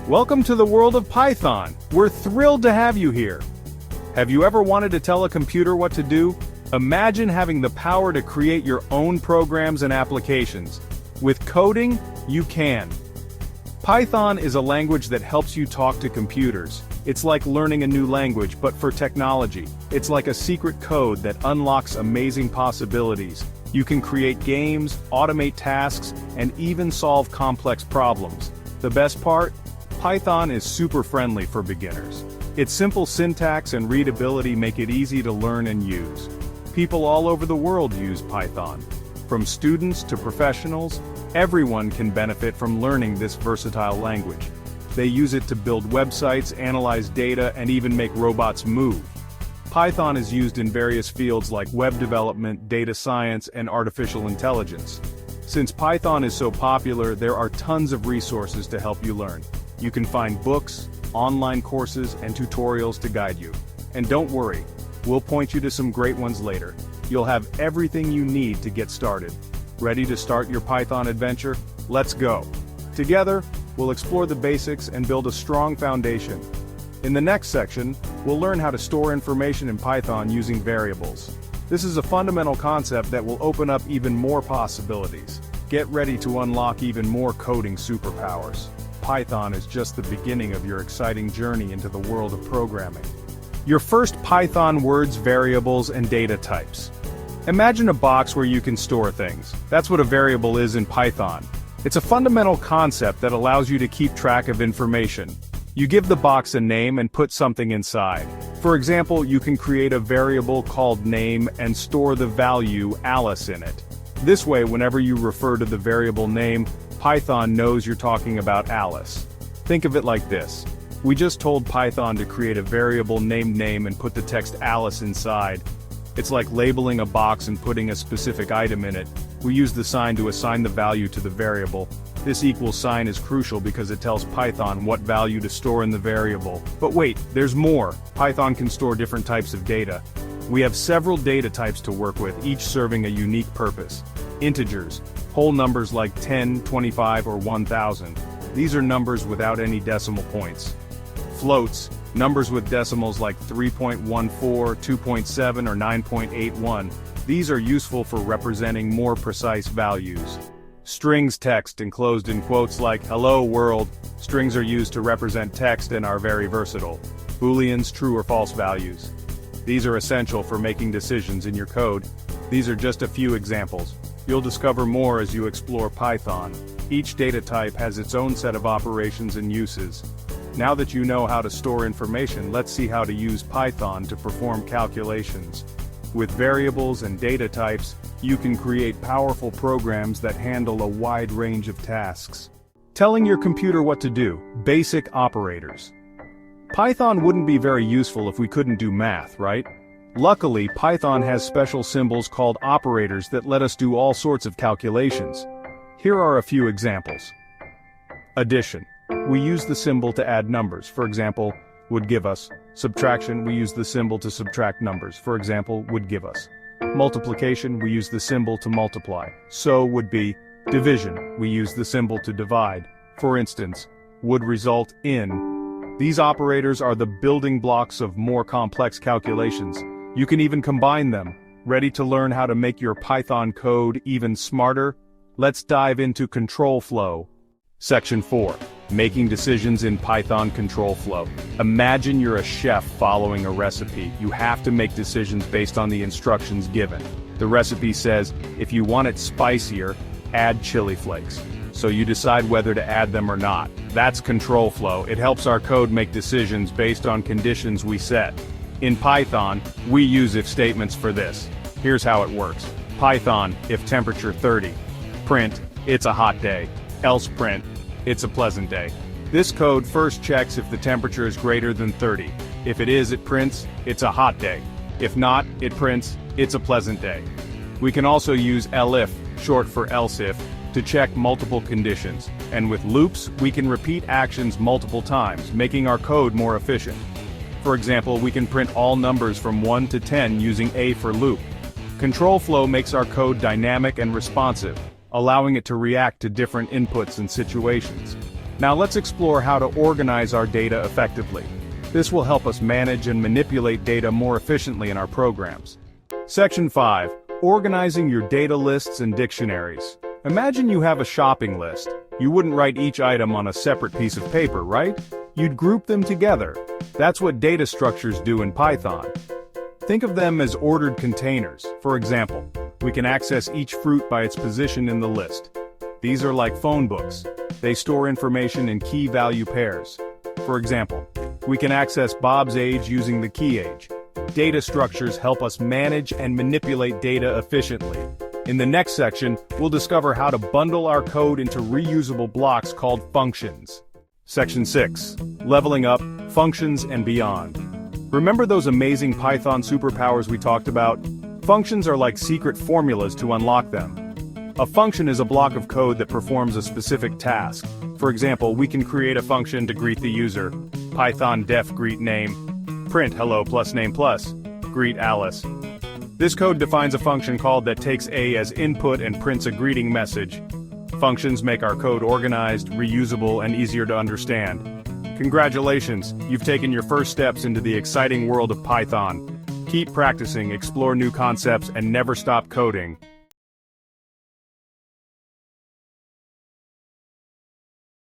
Welcome to the world of Python. We're thrilled to have you here. Have you ever wanted to tell a computer what to do? Imagine having the power to create your own programs and applications. With coding, you can. Python is a language that helps you talk to computers. It's like learning a new language, but for technology. It's like a secret code that unlocks amazing possibilities. You can create games, automate tasks, and even solve complex problems. The best part? Python is super friendly for beginners. Its simple syntax and readability make it easy to learn and use. People all over the world use Python. From students to professionals, everyone can benefit from learning this versatile language. They use it to build websites, analyze data, and even make robots move. Python is used in various fields like web development, data science, and artificial intelligence. Since Python is so popular, there are tons of resources to help you learn. You can find books, online courses, and tutorials to guide you. And don't worry, we'll point you to some great ones later. You'll have everything you need to get started. Ready to start your Python adventure? Let's go. Together, we'll explore the basics and build a strong foundation. In the next section, we'll learn how to store information in Python using variables. This is a fundamental concept that will open up even more possibilities. Get ready to unlock even more coding superpowers. Python is just the beginning of your exciting journey into the world of programming. Your first Python words, variables, and data types. Imagine a box where you can store things. That's what a variable is in Python. It's a fundamental concept that allows you to keep track of information. You give the box a name and put something inside. For example, you can create a variable called name and store the value Alice in it. This way, whenever you refer to the variable name, Python knows you're talking about Alice. Think of it like this. We just told Python to create a variable named name and put the text Alice inside. It's like labeling a box and putting a specific item in it. We use the sign to assign the value to the variable. This equals sign is crucial because it tells Python what value to store in the variable. But wait, there's more. Python can store different types of data. We have several data types to work with, each serving a unique purpose. Integers, whole numbers like 10, 25, or 1000. These are numbers without any decimal points. Floats, numbers with decimals like 3.14, 2.7, or 9.81. These are useful for representing more precise values. Strings, text enclosed in quotes like "Hello world." Strings are used to represent text and are very versatile. Booleans, true or false values. These are essential for making decisions in your code. These are just a few examples. You'll discover more as you explore Python. Each data type has its own set of operations and uses. Now that you know how to store information, let's see how to use Python to perform calculations. With variables and data types, you can create powerful programs that handle a wide range of tasks. Telling your computer what to do, basic operators. Python wouldn't be very useful if we couldn't do math, right? Luckily, Python has special symbols called operators that let us do all sorts of calculations. Here are a few examples. Addition. We use the symbol to add numbers, for example, would give us. Subtraction, we use the symbol to subtract numbers, for example, would give us. Multiplication, we use the symbol to multiply, so would be. Division, we use the symbol to divide, for instance, would result in. These operators are the building blocks of more complex calculations. You can even combine them. Ready to learn how to make your Python code even smarter? Let's dive into control flow. Section 4. Making decisions in Python control flow. Imagine you're a chef following a recipe. You have to make decisions based on the instructions given. The recipe says, if you want it spicier, add chili flakes. So you decide whether to add them or not. That's control flow. It helps our code make decisions based on conditions we set. In Python, we use if statements for this. Here's how it works. Python, if temperature 30. Print, it's a hot day. Else print, it's a pleasant day. This code first checks if the temperature is greater than 30. If it is, it prints, it's a hot day. If not, it prints, it's a pleasant day. We can also use elif, short for else if, to check multiple conditions. And with loops, we can repeat actions multiple times, making our code more efficient. For example, we can print all numbers from 1 to 10 using a for loop. Control flow makes our code dynamic and responsive, allowing it to react to different inputs and situations. Now let's explore how to organize our data effectively. This will help us manage and manipulate data more efficiently in our programs. Section 5. Organizing your data lists and dictionaries. Imagine you have a shopping list. You wouldn't write each item on a separate piece of paper, right? You'd group them together. That's what data structures do in Python. Think of them as ordered containers. For example, we can access each fruit by its position in the list. These are like phone books. They store information in key value pairs. For example, we can access Bob's age using the key age. Data structures help us manage and manipulate data efficiently. In the next section, we'll discover how to bundle our code into reusable blocks called functions. Section 6. Leveling up, functions and beyond. Remember those amazing Python superpowers we talked about? Functions are like secret formulas to unlock them. A function is a block of code that performs a specific task. For example, we can create a function to greet the user. Python def greet name, print hello plus name plus, greet Alice. This code defines a function called that takes A as input and prints a greeting message. Functions make our code organized, reusable, and easier to understand. Congratulations, you've taken your first steps into the exciting world of Python. Keep practicing, explore new concepts, and never stop coding.